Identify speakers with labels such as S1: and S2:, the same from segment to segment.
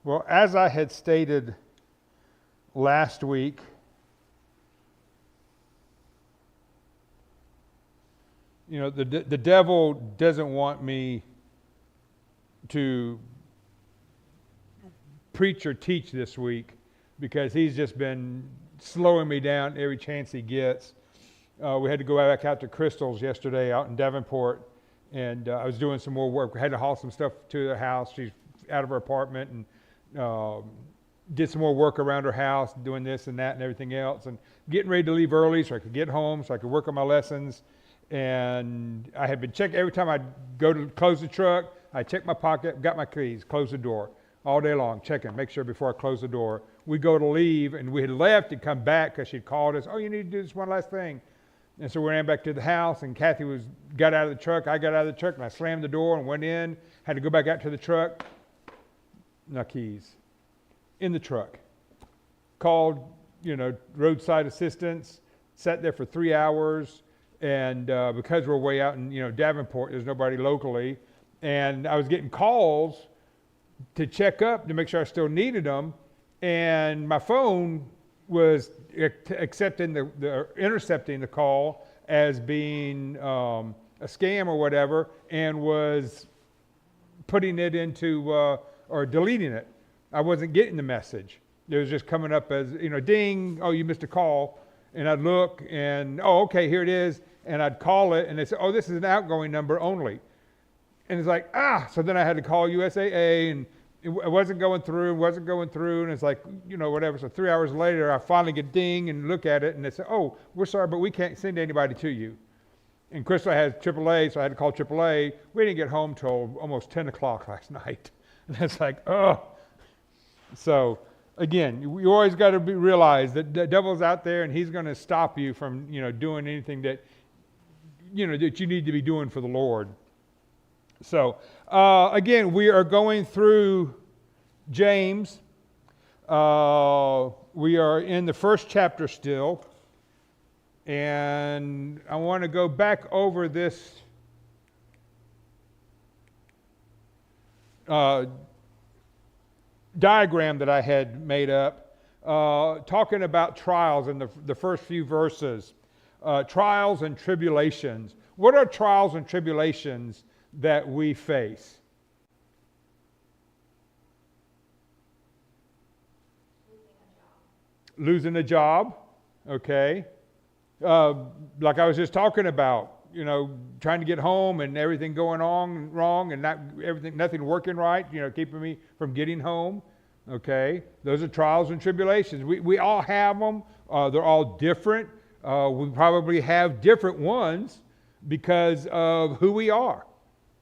S1: Well, as I had stated last week, the devil doesn't want me to preach or teach this week because he's just been slowing me down every chance he gets. We had to go back out to Crystal's yesterday out in Davenport, and I was doing some more work. We had to haul some stuff to the house. She's out of her apartment, and did some more work around her house, doing this and that and everything else, and getting ready to leave early so I could get home, so I could work on my lessons. And I had been checking every time I'd go to close the truck, I check my pocket, got my keys, close the door all day long, checking, make sure before I close the door. We go to leave, and we had left and come back because she'd called us. Oh, you need to do this one last thing. And so we ran back to the house, and Kathy got out of the truck. I got out of the truck, and I slammed the door and went in. Had to go back out to the truck. No keys. In the truck. Called, roadside assistance. Sat there for 3 hours. And because we're way out in, Davenport, there's nobody locally. And I was getting calls to check up to make sure I still needed them. And my phone was intercepting the call as being a scam or whatever, and was putting it into or deleting it. I wasn't getting the message. It was just coming up as, ding, oh, you missed a call. And I'd look and, oh, okay, here it is. And I'd call it, and they said, oh, this is an outgoing number only. And it's like, so then I had to call USAA, and it wasn't going through, and it's like, whatever. So 3 hours later, I finally get ding and look at it, and they say, oh, we're sorry, but we can't send anybody to you. And Crystal has AAA, so I had to call AAA. We didn't get home till almost 10 o'clock last night. And it's like, oh. So, again, you always got to realize that the devil's out there, and he's going to stop you from, doing anything that, that you need to be doing for the Lord. So, again, we are going through James. We are in the first chapter still. And I want to go back over this diagram that I had made up, talking about trials in the first few verses. Trials and tribulations. What are trials and tribulations that we face? Losing a job. Okay. Like I was just talking about, trying to get home and everything going on wrong and nothing working right, keeping me from getting home. Okay. Those are trials and tribulations. We all have them. They're all different. We probably have different ones because of who we are.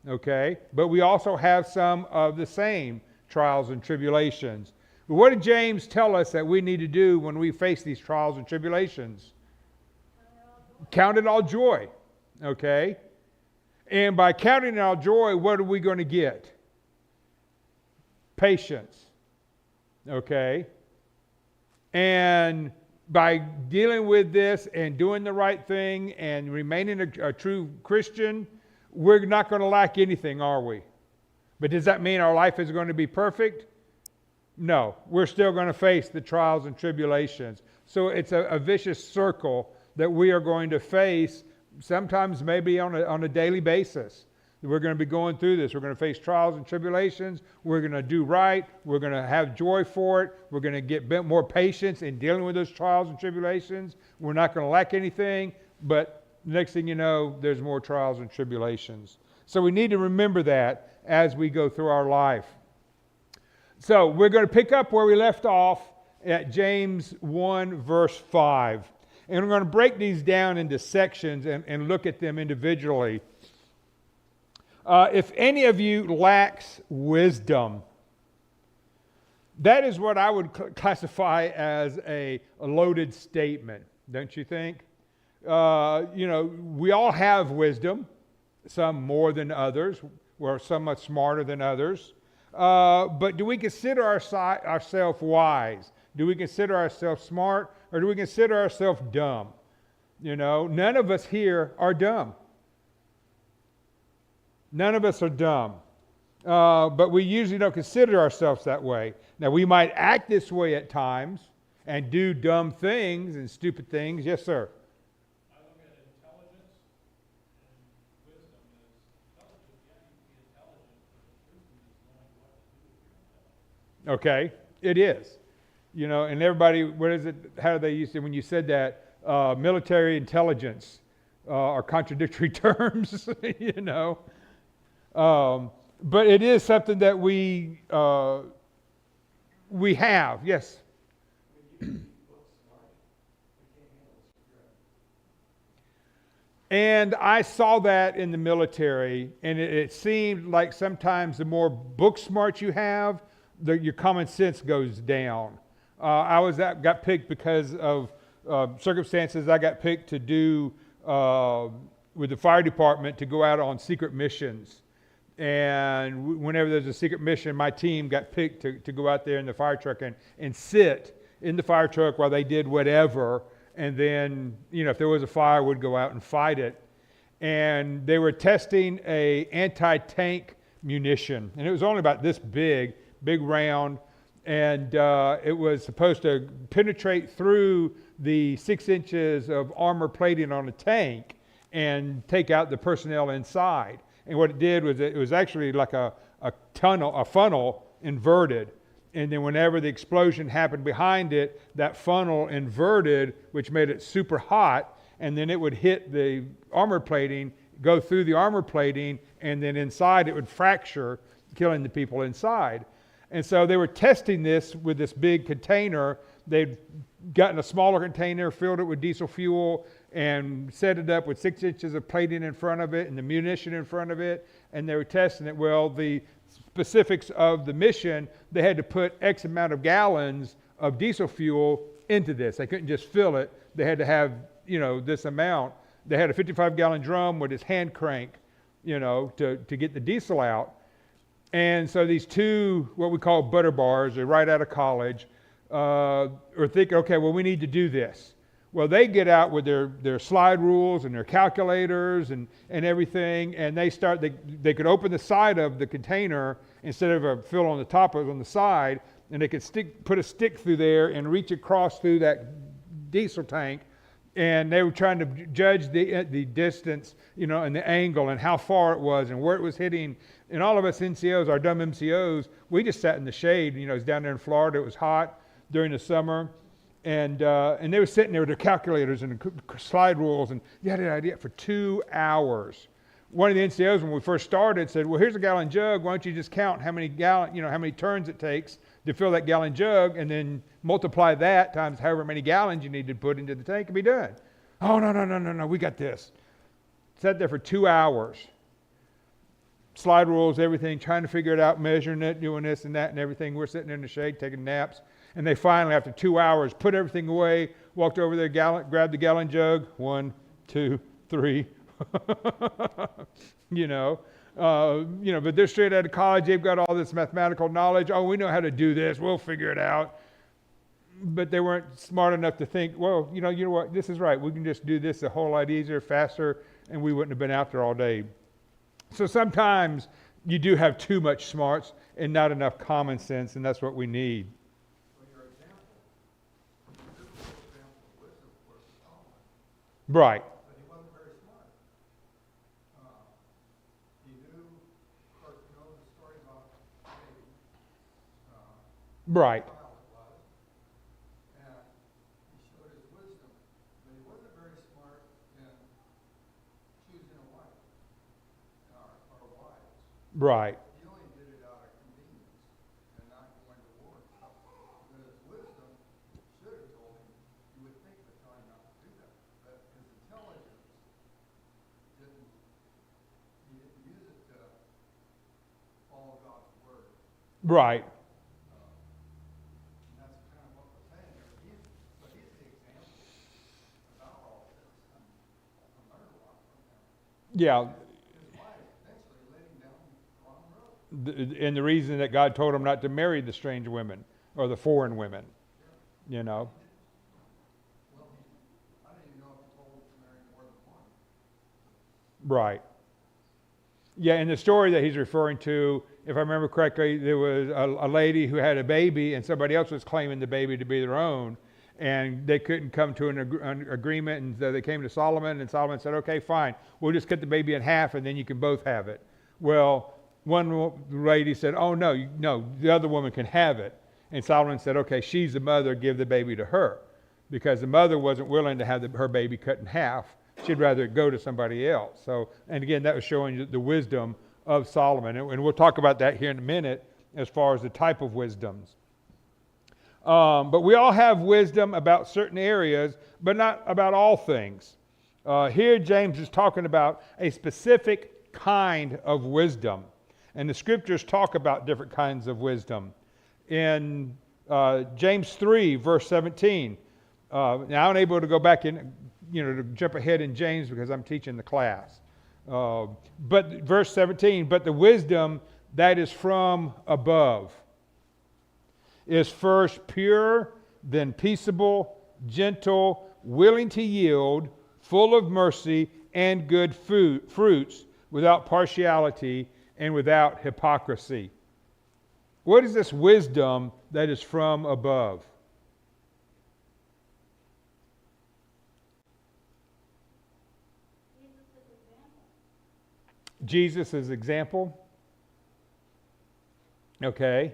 S1: Okay. But we also have some of the same trials and tribulations. But what did James tell us that we need to do when we face these trials and tribulations? Count it all joy. Okay? And by counting it all joy, what are we going to get? Patience. Okay? And by dealing with this and doing the right thing and remaining a true Christian, we're not going to lack anything, are we? But does that mean our life is going to be perfect? No. We're still going to face the trials and tribulations. So it's a vicious circle that we are going to face, sometimes maybe on a daily basis. We're going to be going through this. We're going to face trials and tribulations. We're going to do right. We're going to have joy for it. We're going to get more patience in dealing with those trials and tribulations. We're not going to lack anything, but next thing you know, there's more trials and tribulations. So we need to remember that as we go through our life. So we're going to pick up where we left off at James 1, verse 5. And we're going to break these down into sections and look at them individually. If any of you lacks wisdom, that is what I would classify as a loaded statement, don't you think? We all have wisdom, some more than others. We're somewhat smarter than others. But do we consider ourselves wise? Do we consider ourselves smart? Or do we consider ourselves dumb? None of us here are dumb. None of us are dumb. but we usually don't consider ourselves that way. Now, we might act this way at times and do dumb things and stupid things. Yes, sir.
S2: I look at intelligence and wisdom as intelligence. Yeah, you can be intelligent, but wisdom is knowing what to do with your intelligence.
S1: Okay, it is. You know, and everybody, what is it? How do they use it when you said that? Military intelligence are contradictory terms, you know. But it is something that we have. Yes. And I saw that in the military, and it seemed like sometimes the more book smart you have, your common sense goes down. Got picked because of circumstances. I got picked to do with the fire department to go out on secret missions. And whenever there's a secret mission, my team got picked to go out there in the fire truck and sit in the fire truck while they did whatever. And then, you know, if there was a fire, we'd go out and fight it. And they were testing a anti-tank munition. And it was only about this big round. And it was supposed to penetrate through the 6 inches of armor plating on a tank and take out the personnel inside. And what it did was it was actually like a funnel inverted. And then whenever the explosion happened behind it, that funnel inverted, which made it super hot. And then it would hit the armor plating, go through the armor plating, and then inside it would fracture, killing the people inside. And so they were testing this with this big container. They'd gotten a smaller container, filled it with diesel fuel, and set it up with 6 inches of plating in front of it and the munition in front of it. And they were testing it. Well, the specifics of the mission, they had to put X amount of gallons of diesel fuel into this. They couldn't just fill it. They had to have, you know, this amount. They had a 55-gallon drum with this hand crank, you know, to get the diesel out. And so these two, what we call butter bars, they're right out of college, are thinking, okay, well, we need to do this. Well, they get out with their slide rules and their calculators and everything, and they could open the side of the container instead of a fill on the top, it was on the side, and they could put a stick through there and reach across through that diesel tank. And they were trying to judge the distance, you know, and the angle and how far it was and where it was hitting. And all of us NCOs, our dumb MCOs, we just sat in the shade. You know, it was down there in Florida. It was hot during the summer. And they were sitting there with their calculators and slide rules and yada yada for 2 hours. One of the NCOs, when we first started, said, well, here's a gallon jug. Why don't you just count how many turns it takes to fill that gallon jug, and then multiply that times however many gallons you need to put into the tank and be done. Oh, no, we got this. Sat there for 2 hours. Slide rules, everything, trying to figure it out, measuring it, doing this and that and everything. We're sitting in the shade taking naps. And they finally, after 2 hours, put everything away, walked over there, grabbed the gallon jug. 1, 2, 3. But they're straight out of college. They've got all this mathematical knowledge. Oh, we know how to do this. We'll figure it out. But they weren't smart enough to think, well, you know what? This is right. We can just do this a whole lot easier, faster, and we wouldn't have been out there all day. So sometimes you do have too much smarts and not enough common sense, and that's what we need. Right.
S3: But he wasn't very smart. He knew, of course, you know the story about David.
S1: Right.
S3: And he showed his wisdom, but he wasn't very smart in choosing a wife or wives.
S1: Right.
S3: He only did it out of convenience and not going to war. But his wisdom should have told him, you would think the time not to do that. But his intelligence he didn't use it to follow God's word.
S1: Right.
S3: And that's kind of what we're saying here. He's the example about all of this. I learned a lot from him.
S1: Yeah.
S3: His wife eventually led him down the wrong road.
S1: And the reason that God told him not to marry the strange women or the foreign women, you know.
S3: Well, I don't even know if he told him to marry more than one.
S1: Right. Yeah, and the story that he's referring to if I remember correctly, there was a lady who had a baby and somebody else was claiming the baby to be their own, and they couldn't come to an agreement, and so they came to Solomon, and Solomon said, okay, fine, we'll just cut the baby in half and then you can both have it. Well, one lady said, oh no, the other woman can have it. And Solomon said, okay, she's the mother, give the baby to her. Because the mother wasn't willing to have her baby cut in half. She'd rather it go to somebody else. So, and again, that was showing the wisdom of Solomon. And we'll talk about that here in a minute as far as the type of wisdoms. But we all have wisdom about certain areas, but not about all things. Here, James is talking about a specific kind of wisdom. And the scriptures talk about different kinds of wisdom. In James 3, verse 17, now I'm able to go back in, to jump ahead in James because I'm teaching the class. But verse 17, but the wisdom that is from above is first pure, then peaceable, gentle, willing to yield, full of mercy and good fruits, without partiality and without hypocrisy. What is this wisdom that is from above? Jesus' example. Okay.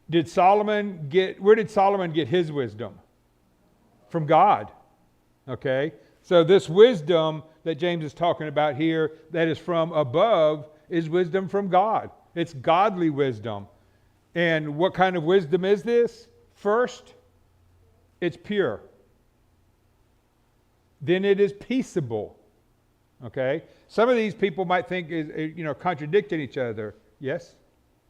S1: Where did Solomon get his wisdom? From God. Okay. So this wisdom that James is talking about here that is from above is wisdom from God. It's godly wisdom. And what kind of wisdom is this? First, it's pure. Then it is peaceable. Okay? Some of these people might think is contradicting each other. Yes?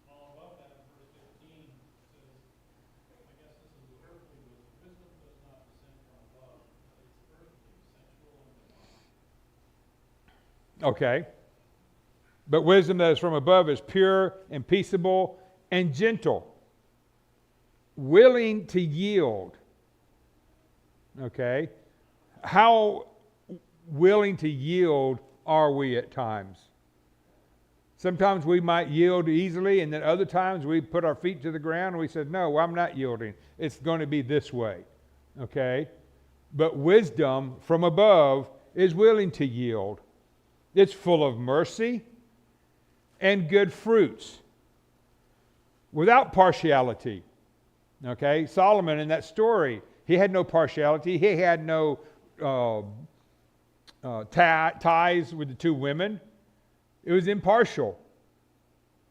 S2: Well, above that in verse 15 says, I guess this is earthly wisdom. Wisdom does not descend from above, but it's earthly, sensual, and divine.
S1: Okay. But wisdom that is from above is pure and peaceable and gentle, willing to yield. Okay? How willing to yield are we at times? Sometimes we might yield easily, and then other times we put our feet to the ground and we said, no, I'm not yielding. It's going to be this way. Okay? But wisdom from above is willing to yield. It's full of mercy and good fruits, without partiality. Okay? Solomon in that story, he had no partiality. He had no ties with the two women. It was impartial.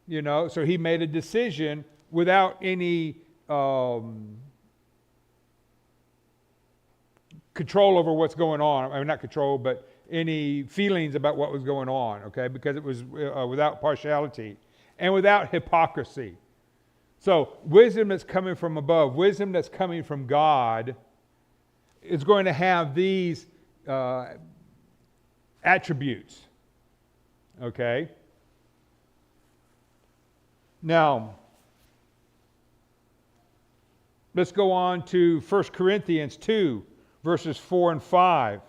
S1: So he made a decision without any control over what's going on. I mean, not control, but any feelings about what was going on, okay? Because it was without partiality and without hypocrisy. So wisdom that's coming from above, wisdom that's coming from God, is going to have these attributes, okay? Now, let's go on to 1 Corinthians 2, verses 4 and 5.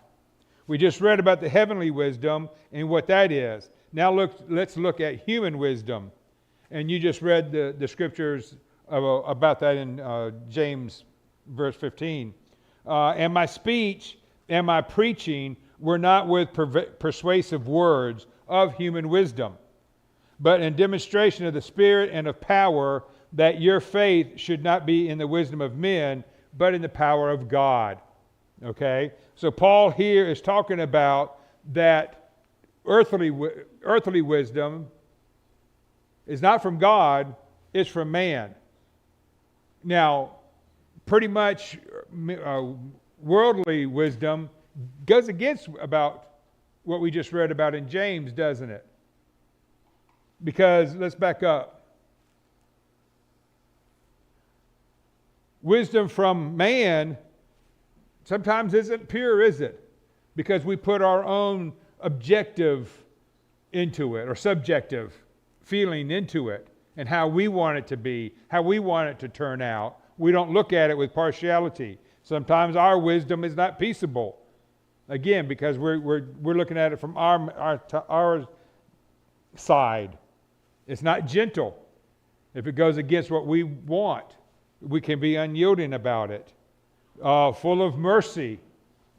S1: We just read about the heavenly wisdom and what that is. Now let's look at human wisdom. And you just read the scriptures about that in James verse 15. And my speech and my preaching were not with persuasive words of human wisdom, but in demonstration of the Spirit and of power, that your faith should not be in the wisdom of men, but in the power of God. Okay? So Paul here is talking about that earthly wisdom is not from God, it's from man. Now, pretty much worldly wisdom goes against about what we just read about in James, doesn't it? Because, let's back up. Wisdom from man sometimes isn't pure, is it? Because we put our own objective into it, or subjective feeling into it, and how we want it to be, how we want it to turn out. We don't look at it with partiality. Sometimes our wisdom is not peaceable. Again, because we're looking at it from our side. It's not gentle. If it goes against what we want, we can be unyielding about it. Full of mercy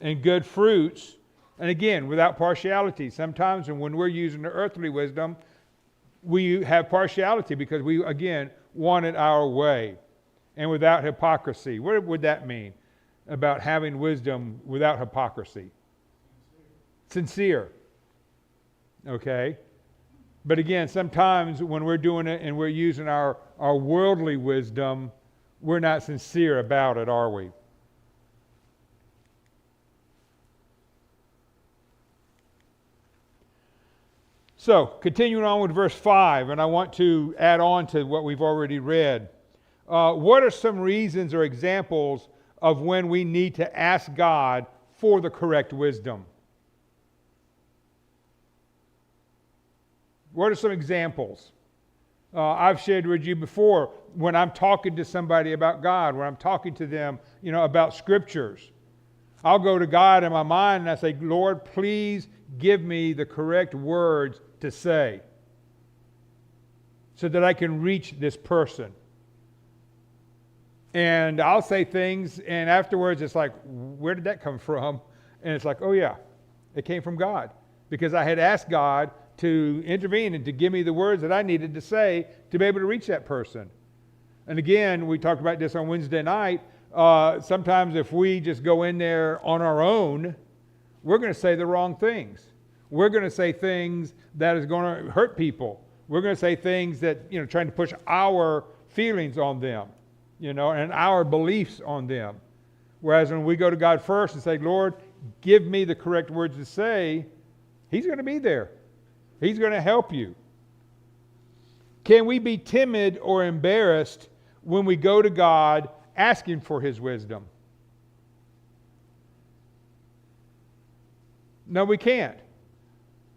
S1: and good fruits. And again, without partiality. Sometimes when we're using the earthly wisdom, we have partiality because we, again, want it our way. And without hypocrisy. What would that mean about having wisdom without hypocrisy? Sincere. Okay? But again, sometimes when we're doing it and we're using our worldly wisdom, we're not sincere about it, are we? So, continuing on with verse 5, and I want to add on to what we've already read. What are some reasons or examples of when we need to ask God for the correct wisdom? What are some examples? I've shared with you before when I'm talking to somebody about God, when I'm talking to them, about scriptures. I'll go to God in my mind and I say, Lord, please give me the correct words to say so that I can reach this person. And I'll say things, and afterwards it's like, where did that come from? And it's like, oh yeah, it came from God. Because I had asked God to intervene and to give me the words that I needed to say to be able to reach that person. And again, we talked about this on Wednesday night. Sometimes if we just go in there on our own, we're going to say the wrong things. We're going to say things that is going to hurt people. We're going to say things that, trying to push our feelings on them, and our beliefs on them. Whereas when we go to God first and say, Lord, give me the correct words to say, He's going to be there. He's going to help you. Can we be timid or embarrassed when we go to God asking for His wisdom? No, we can't.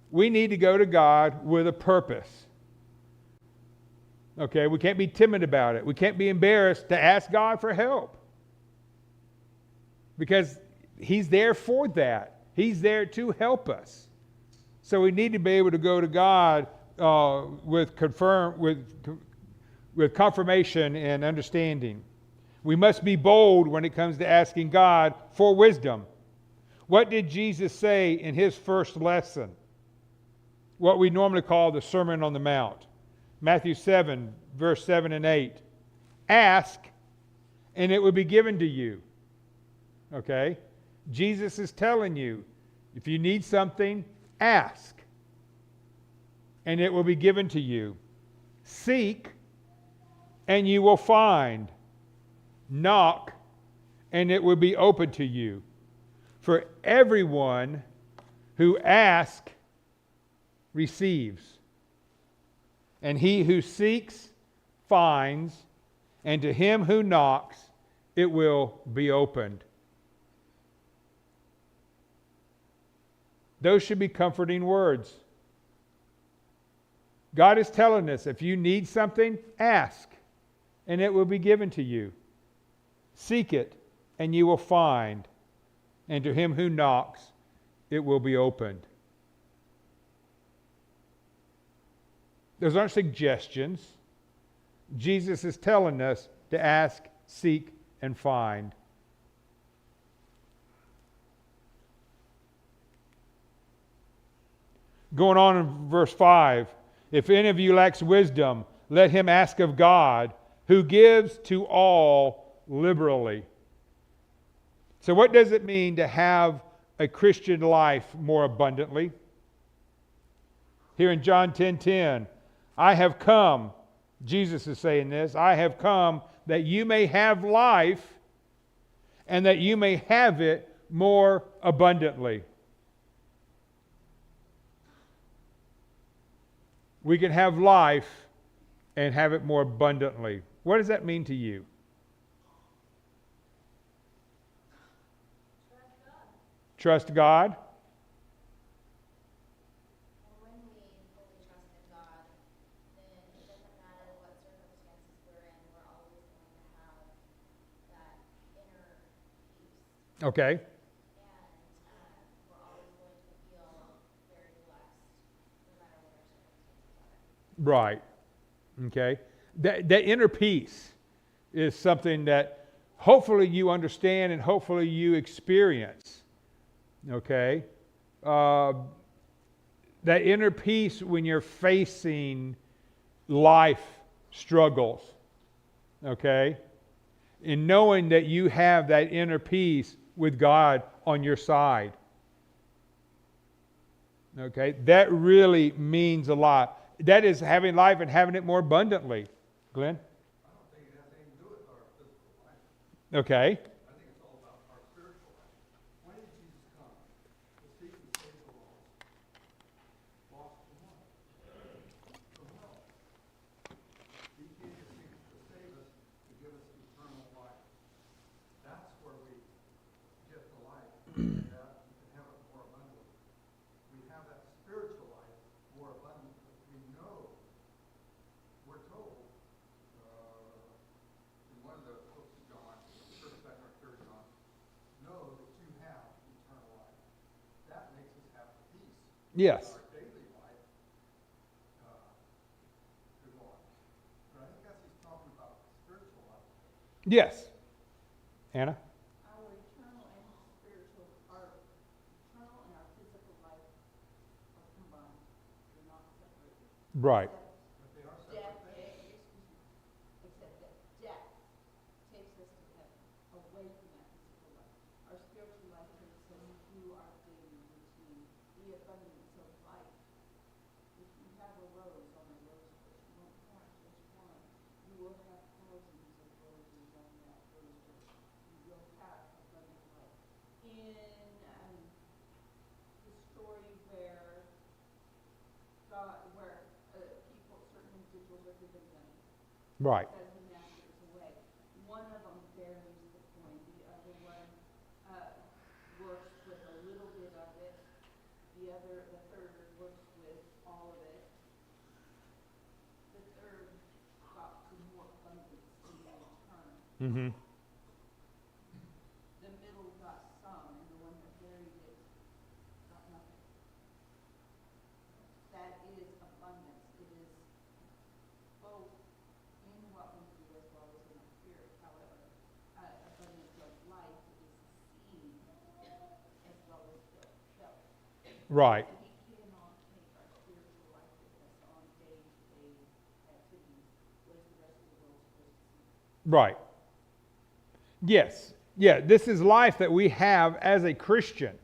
S1: We need to go to God with a purpose. Okay, we can't be timid about it. We can't be embarrassed to ask God for help. Because He's there for that. He's there to help us. So we need to be able to go to God with confirmation and understanding. We must be bold when it comes to asking God for wisdom. What did Jesus say in His first lesson? What we normally call the Sermon on the Mount. Matthew 7, verse 7 and 8. Ask, and it will be given to you. Okay? Jesus is telling you, if you need something, ask, and it will be given to you. Seek, and you will find. Knock, and it will be open to you. For everyone who asks receives, and he who seeks finds, and to him who knocks it will be opened. Those should be comforting words. God is telling us, if you need something, ask, and it will be given to you. Seek it, and you will find, and to him who knocks it will be opened. Those aren't suggestions. Jesus is telling us to ask, seek, and find. Going on in verse 5, if any of you lacks wisdom, let him ask of God, who gives to all liberally. So what does it mean to have a Christian life more abundantly? Here in John 10:10, I have come, Jesus is saying this, I have come that you may have life and that you may have it more abundantly. We can have life and have it more abundantly. What does that mean to you? Trust God.
S4: And when we fully trust in God, then it doesn't matter what circumstances we're in, we're always going to have that inner peace.
S1: Okay.
S4: And we're always going to feel very blessed, no matter what our circumstances
S1: Right. Okay. That inner peace is something that hopefully you understand and hopefully you experience. Okay. That inner peace when you're facing life struggles. Okay. And knowing that you have that inner peace with God on your side. Okay. That really means a lot. That is having life and having it more abundantly. Glenn?
S3: I don't think it has anything to do with our physical life.
S1: Okay.
S3: I think it's all about our spiritual life. Why did Jesus come? To seek and save the lost. Lost from what? From hell. He came to seek to save us, to give us eternal life. That's where we get the life. And that we can have it more abundantly. We have that spiritual life more abundantly. We know, we're told, in one of the books of John, first, second, or third John, know that you have eternal life. That makes us have peace.
S1: Yes.
S3: Our daily life could go on. But I think that's he's talking about spiritual life.
S1: Yes. Anna?
S5: Our eternal and spiritual, our eternal and our physical life are combined. They're not separated.
S1: Right.
S3: But they are
S5: Death,
S3: separate things.
S5: except that death takes us to heaven, away from that physical life. Our spiritual life takes us through our daily routine, the abundance of life. If you have a rose on a rose bush, you won't have just one. You will have thousands of roses on that rose bush. You will have abundant life. In the story where God, where people, certain individuals are given money
S1: Right.
S5: as the master is away. One of them buries the coin. The other one works with a little bit of it. The third works with all of it. The third got to more abundance in return.
S1: Mm-hmm.
S5: The middle got some, and the one that buried it got nothing. That is abundance. It is both in what we do as well as in our spirit. However, abundance of life is seen as well as felt.
S1: Right.
S5: And we cannot take our spiritual life with us on day-to-day activities. What is the rest of the world supposed to see?
S1: Right. Yes. Yeah, this is life that we have as a Christian.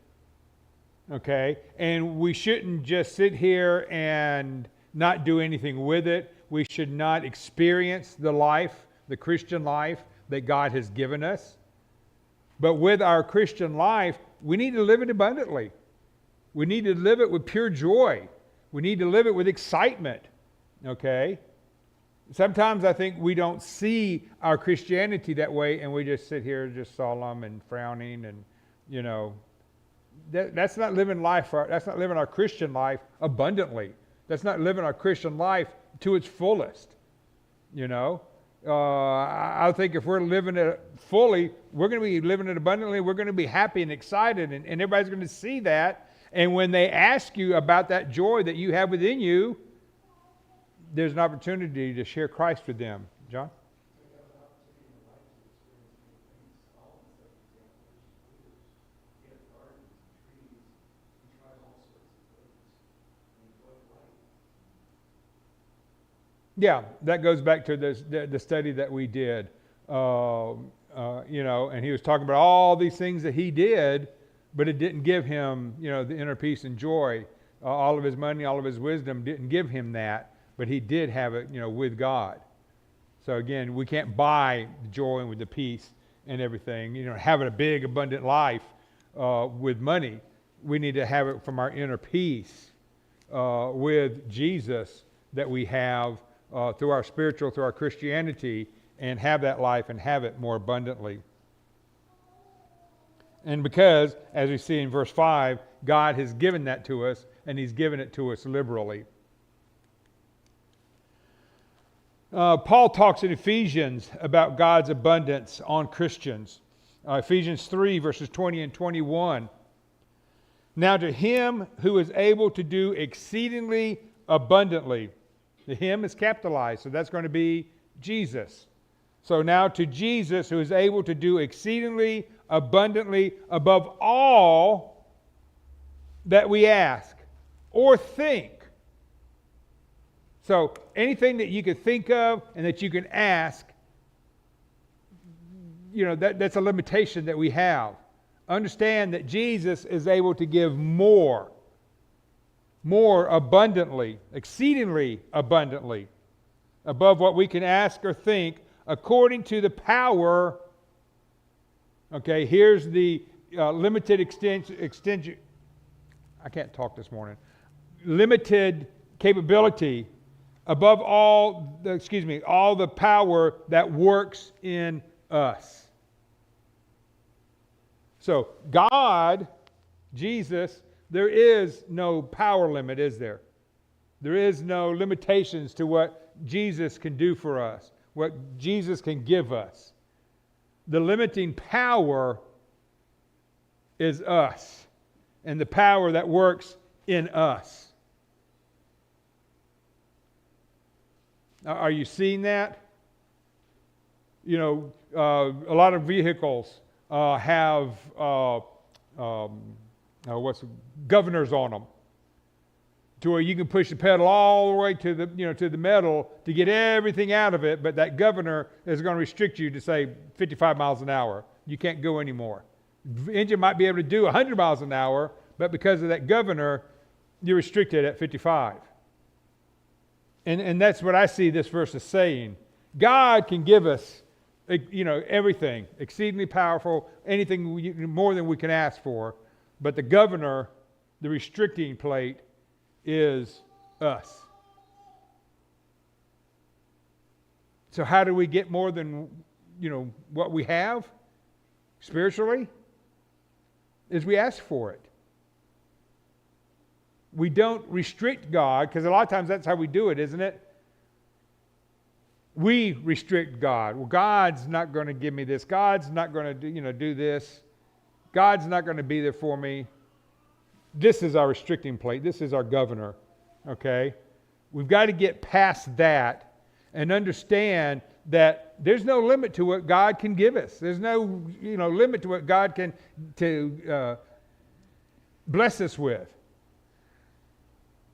S1: Okay? And we shouldn't just sit here and not do anything with it. We should not experience the life, the Christian life that God has given us. But with our Christian life, we need to live it abundantly. We need to live it with pure joy. We need to live it with excitement. Okay? Sometimes I think we don't see our Christianity that way, and we just sit here just solemn and frowning, and that's not living life. That's not living our Christian life abundantly. That's not living our Christian life to its fullest. I think if we're living it fully, we're going to be living it abundantly. We're going to be happy and excited, and everybody's going to see that. And when they ask you about that joy that you have within you, there's an opportunity to share Christ with them. John?
S6: We have an opportunity in life to experience many things. Solomon set an example of his leaders. He had gardens and trees. He tried all sorts of things. And he enjoyed life.
S1: Yeah, that goes back to the study that we did. And he was talking about all these things that he did, but it didn't give him, the inner peace and joy. All of his money, all of his wisdom didn't give him that, but he did have it, with God. So again, we can't buy the joy and with the peace and everything, having a big, abundant life with money. We need to have it from our inner peace with Jesus that we have through our spiritual, through our Christianity, and have that life and have it more abundantly. And because, as we see in verse 5, God has given that to us, and he's given it to us liberally. Paul talks in Ephesians about God's abundance on Christians. Ephesians 3, verses 20 and 21. Now to him who is able to do exceedingly abundantly The him is capitalized, so that's going to be Jesus. So now to Jesus, who is able to do exceedingly abundantly above all that we ask or think. So anything that you could think of and that you can ask, that's a limitation that we have. Understand that Jesus is able to give more abundantly, exceedingly abundantly, above what we can ask or think, according to the power. Okay, here's the limited extension. I can't talk this morning. Limited capability above all the power that works in us. So God, Jesus, there is no power limit, is there? There is no limitations to what Jesus can do for us, what Jesus can give us. The limiting power is us and the power that works in us. Are you seeing that? A lot of vehicles have governors on them, to where you can push the pedal all the way to the metal to get everything out of it, but that governor is going to restrict you to say 55 miles an hour. You can't go anymore. The engine might be able to do 100 miles an hour, but because of that governor, you're restricted at 55. And that's what I see this verse is saying. God can give us, everything, exceedingly powerful, anything more than we can ask for. But the governor, the restricting plate, is us. So how do we get more than, what we have spiritually? Is we ask for it. We don't restrict God, because a lot of times that's how we do it, isn't it? We restrict God. Well, God's not going to give me this. God's not going to do this. God's not going to be there for me. This is our restricting plate. This is our governor. Okay? We've got to get past that and understand that there's no limit to what God can give us. There's no limit to what God can bless us with.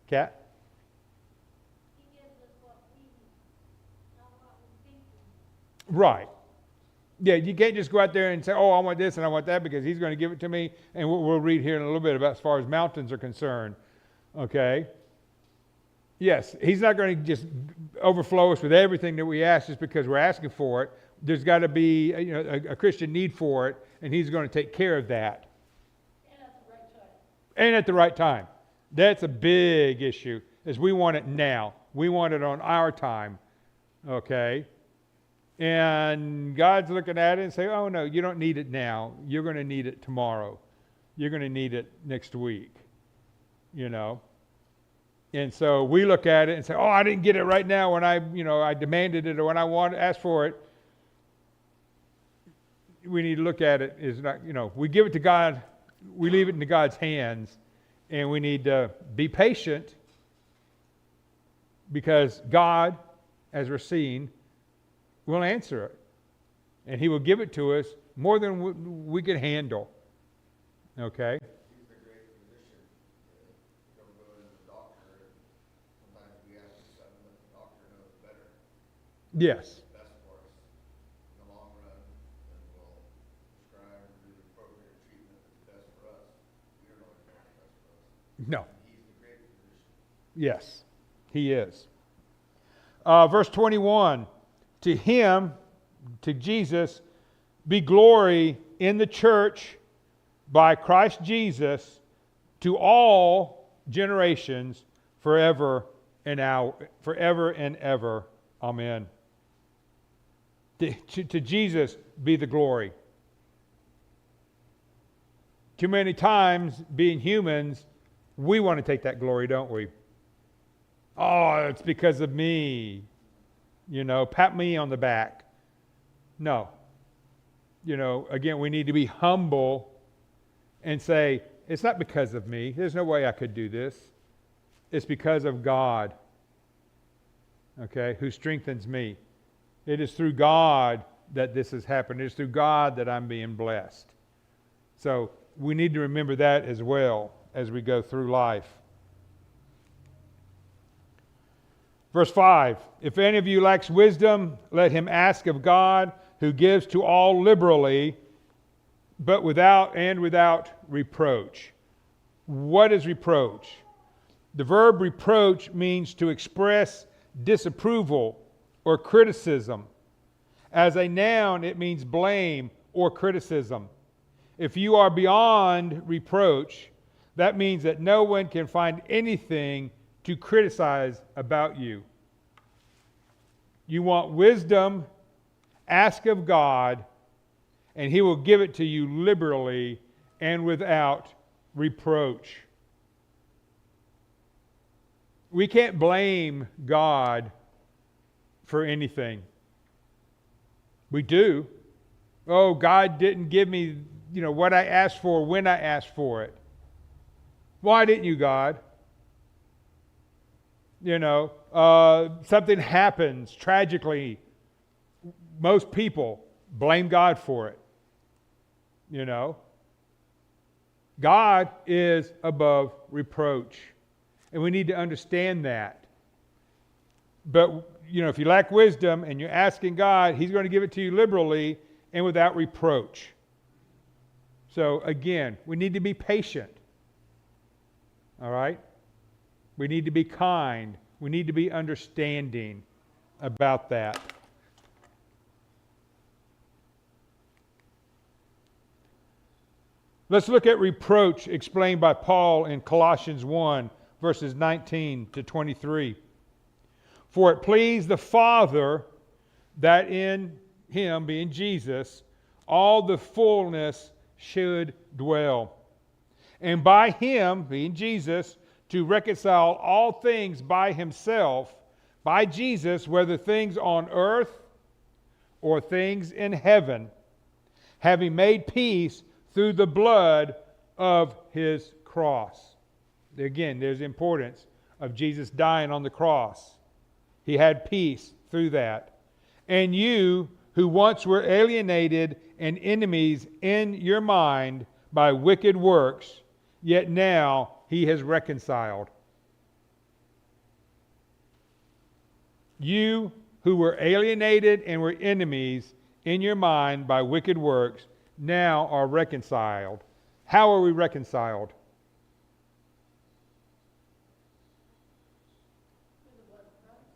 S1: Kat?
S4: He gives us what we need, not what we think we need.
S1: Right. Yeah, you can't just go out there and say, I want this and I want that, because he's going to give it to me. And we'll read here in a little bit about as far as mountains are concerned. Okay? Yes, he's not going to just overflow us with everything that we ask just because we're asking for it. There's got to be a Christian need for it, and he's going to take care of that.
S5: And at the right time.
S1: And at the right time. That's a big issue, is we want it now. We want it on our time. Okay? And God's looking at it and saying, oh no, you don't need it now. You're going to need it tomorrow. You're going to need it next week. And so we look at it and say, I didn't get it right now when I demanded it or when I asked for it. We need to look at it as not, we give it to God, we leave it into God's hands, and we need to be patient, because God, as we're seeing, will answer it. And he will give it to us more than we can handle. Okay?
S3: He's the great physician. You don't go to the doctor, and sometimes we ask for something that the doctor knows better.
S1: Yes.
S3: Best for us in the long run, and will prescribe and do the appropriate treatment that's best for us. We don't always know what's best for us.
S1: No.
S3: He's the great physician.
S1: Yes, he is. Verse 21, to him, to Jesus, be glory in the church by Christ Jesus to all generations forever and ever. Amen. To Jesus be the glory. Too many times, being humans, we want to take that glory, don't we? It's because of me. Pat me on the back. No. Again, we need to be humble and say, it's not because of me. There's no way I could do this. It's because of God. okay, who strengthens me. It is through God that this has happened. It is through God that I'm being blessed. So we need to remember that as well as we go through life. Verse 5, if any of you lacks wisdom, let him ask of God, who gives to all liberally, but without reproach. What is reproach? The verb reproach means to express disapproval or criticism. As a noun, it means blame or criticism. If you are beyond reproach, that means that no one can find anything to criticize about you. You want wisdom, ask of God, and he will give it to you liberally and without reproach. We can't blame God for anything. We do. Oh, God didn't give me, what I asked for when I asked for it. Why didn't you, God? Something happens tragically. Most people blame God for it. God is above reproach. And we need to understand that. But, if you lack wisdom and you're asking God, he's going to give it to you liberally and without reproach. So, again, we need to be patient. All right? We need to be kind. We need to be understanding about that. Let's look at reproach explained by Paul in Colossians 1, verses 19 to 23. For it pleased the Father that in him, being Jesus, all the fullness should dwell. And by him, being Jesus, to reconcile all things by himself, by Jesus, whether things on earth or things in heaven, having made peace through the blood of his cross. Again, there's the importance of Jesus dying on the cross. He had peace through that. And you, who once were alienated and enemies in your mind by wicked works, yet now he has reconciled. You who were alienated and were enemies in your mind by wicked works, now are reconciled. How are we reconciled?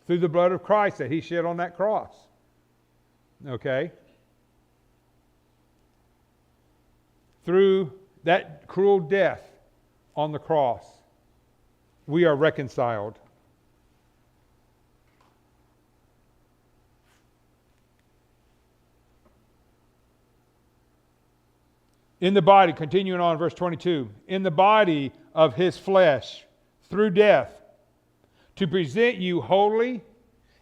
S1: Through the blood of Christ that he shed on that cross. Okay? Through that cruel death on the cross, we are reconciled. In the body, continuing on verse 22, in the body of his flesh, through death, to present you holy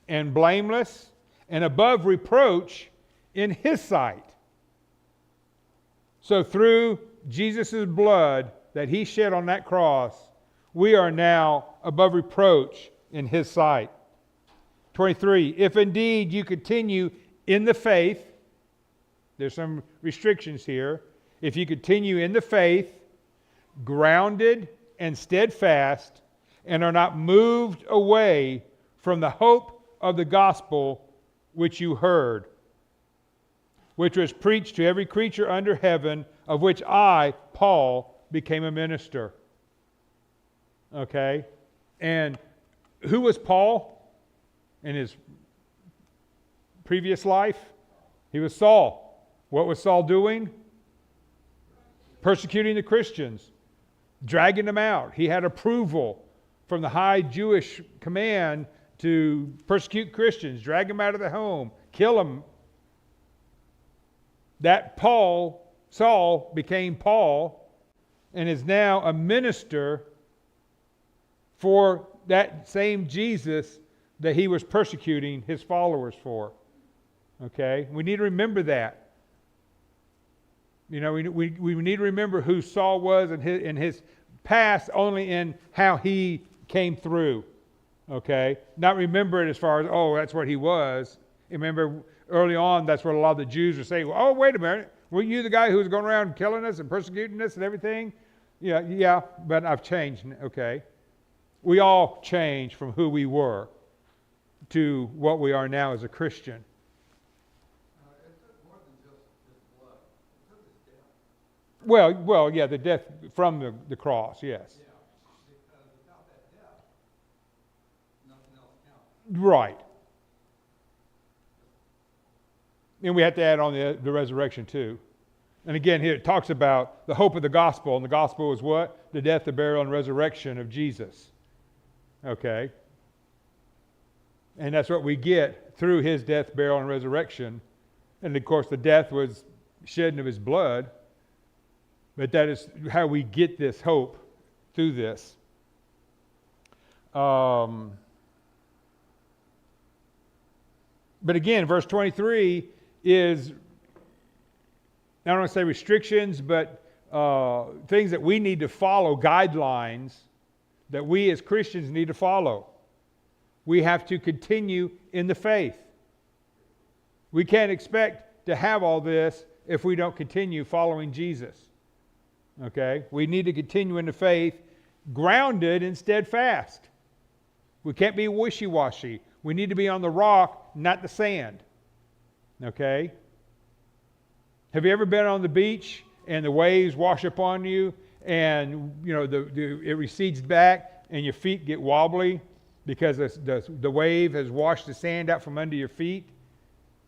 S1: and blameless and above reproach in his sight. So through Jesus' blood that he shed on that cross, we are now above reproach in his sight. 23, if indeed you continue in the faith, there's some restrictions here. If you continue in the faith, grounded and steadfast, and are not moved away from the hope of the gospel which you heard, which was preached to every creature under heaven, of which I, Paul, became a minister. Okay? And who was Paul in his previous life? He was Saul. What was Saul doing? Persecuting the Christians, dragging them out. He had approval from the high Jewish command to persecute Christians, drag them out of the home, kill them. That Saul became Paul, and is now a minister for that same Jesus that he was persecuting his followers for. Okay? We need to remember that. We need to remember who Saul was in his past, only in how he came through. Okay? Not remember it as far as, oh, that's what he was. Remember, early on, that's what a lot of the Jews were saying. Oh, wait a minute. Were you the guy who was going around killing us and persecuting us and everything? Yeah, but I've changed. Okay. We all change from who we were to what we are now as a Christian.
S3: It took more than just his blood. It took his death.
S1: Well, yeah, the death from the cross, yes.
S3: Yeah, because without that death, nothing else counts.
S1: Right. And we have to add on the resurrection too. And again, here it talks about the hope of the gospel. And the gospel is what? The death, the burial, and resurrection of Jesus. Okay? And that's what we get through his death, burial, and resurrection. And of course, the death was shedding of his blood. But that is how we get this hope through this. But again, verse 23 is, I don't want to say restrictions, but things that we need to follow, guidelines that we as Christians need to follow. We have to continue in the faith. We can't expect to have all this if we don't continue following Jesus. Okay? We need to continue in the faith, grounded and steadfast. We can't be wishy-washy. We need to be on the rock, not the sand. Okay? Have you ever been on the beach and the waves wash upon you and it recedes back and your feet get wobbly because the wave has washed the sand out from under your feet?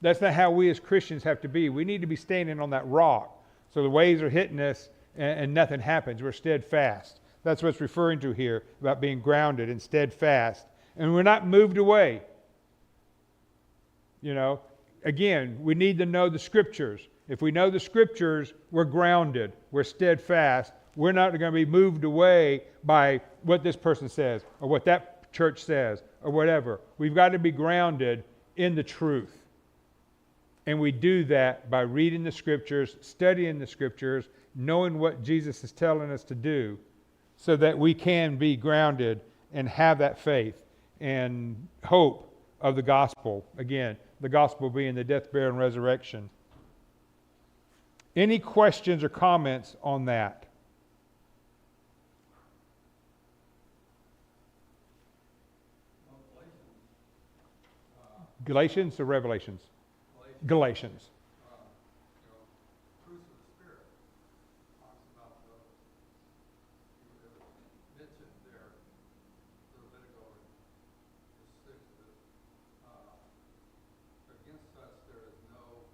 S1: That's not how we as Christians have to be. We need to be standing on that rock. So the waves are hitting us and nothing happens. We're steadfast. That's what it's referring to here about being grounded and steadfast. And we're not moved away. Again, we need to know the Scriptures. If we know the Scriptures, we're grounded, we're steadfast. We're not going to be moved away by what this person says or what that church says or whatever. We've got to be grounded in the truth. And we do that by reading the Scriptures, studying the Scriptures, knowing what Jesus is telling us to do so that we can be grounded and have that faith and hope of the gospel. Again, the gospel being the death, burial, and resurrection. Any questions or comments on that?
S3: Well,
S1: Galatians or Revelations? Galatians.
S3: fruits of the Spirit talks about it was mentioned there a little bit ago in verse 6 that against us there is no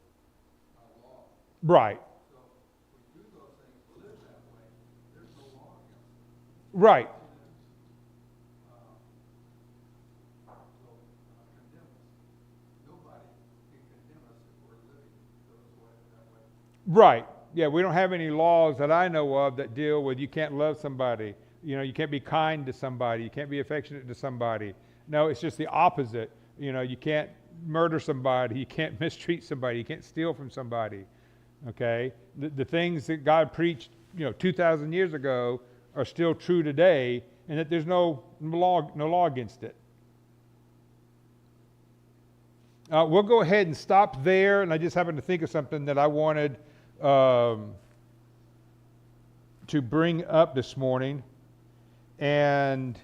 S3: law.
S1: Right.
S3: So if we do those things, live that way, there's no law against us.
S1: Right.
S3: Condemn us. Nobody can condemn us if we're living that way.
S1: Right. Yeah, we don't have any laws that I know of that deal with you can't love somebody. You can't be kind to somebody. You can't be affectionate to somebody. No, it's just the opposite. You can't murder somebody. You can't mistreat somebody. You can't steal from somebody. Okay? The things that God preached, 2,000 years ago are still true today, and that there's no law against it. We'll go ahead and stop there, and I just happened to think of something that I wanted to bring up this morning. And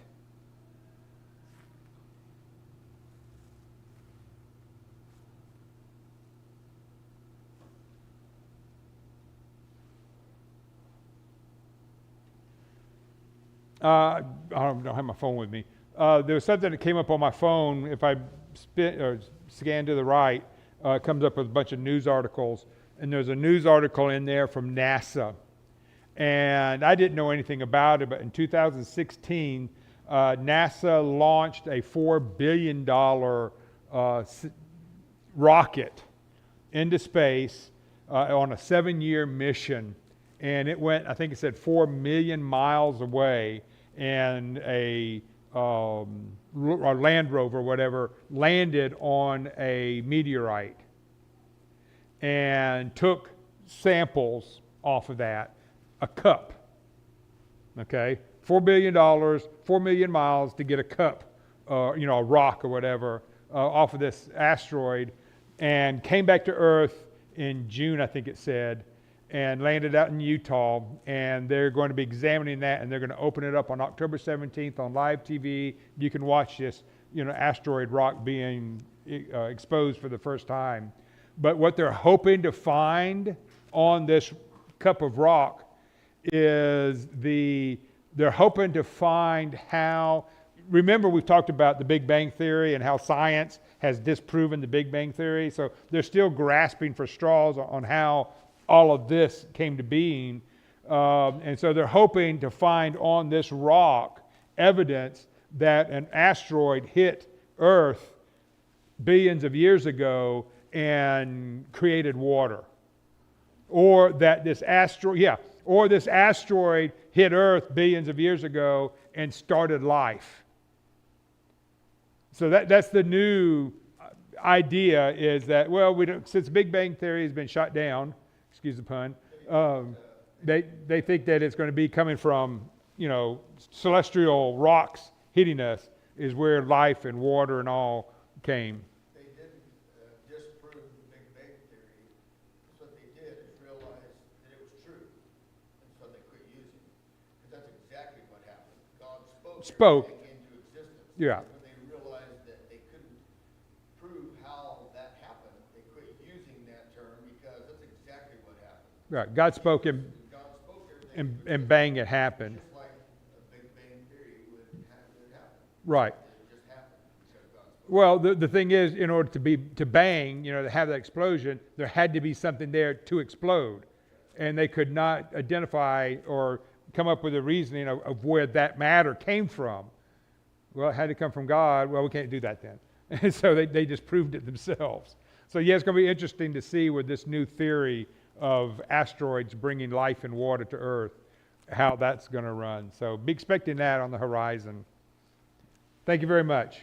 S1: I don't have my phone with me. There was something that came up on my phone. If I scan to the right, it comes up with a bunch of news articles. And there's a news article in there from NASA. And I didn't know anything about it, but in 2016, NASA launched a $4 billion rocket into space on a 7-year mission. And it went, I think it said 4 million miles away, and a Land Rover, whatever, landed on a meteorite and took samples off of that, a cup. Okay? $4 billion, 4 million miles to get a cup a rock or whatever, off of this asteroid, and came back to Earth in June, I think it said, and landed out in Utah. And they're going to be examining that, and they're going to open it up on October 17th on live TV. You can watch this, asteroid rock being exposed for the first time. But what they're hoping to find on this cup of rock is they're hoping to find how. Remember, we've talked about the Big Bang Theory and how science has disproven the Big Bang Theory. So they're still grasping for straws on how all of this came to being. And so they're hoping to find on this rock evidence that an asteroid hit Earth billions of years ago and created water. Or that this asteroid hit Earth billions of years ago and started life. So that's the new idea, is that, since Big Bang Theory has been shot down, excuse the pun, they think that it's going to be coming from, celestial rocks hitting us is where life and water and all came.
S3: They didn't disprove the Big Bang Theory. What they did is realize that it was true, and so they quit using it. Because that's exactly what happened. God spoke everything into existence.
S1: Yeah.
S3: When they realized that they couldn't prove how that happened, they quit using that term, because that's exactly what happened.
S1: Right. God spoke and bang, it happened.
S3: Just like a Big Bang Theory would happen.
S1: Right.
S3: It just happened because God spoke.
S1: Well, the thing is, in order to bang, to have that explosion, there had to be something there to explode. And they could not identify or come up with a reasoning of where that matter came from. Well, it had to come from God. Well, we can't do that then. And so they just proved it themselves. So yeah, it's going to be interesting to see with this new theory of asteroids bringing life and water to Earth, how that's going to run. So be expecting that on the horizon. Thank you very much.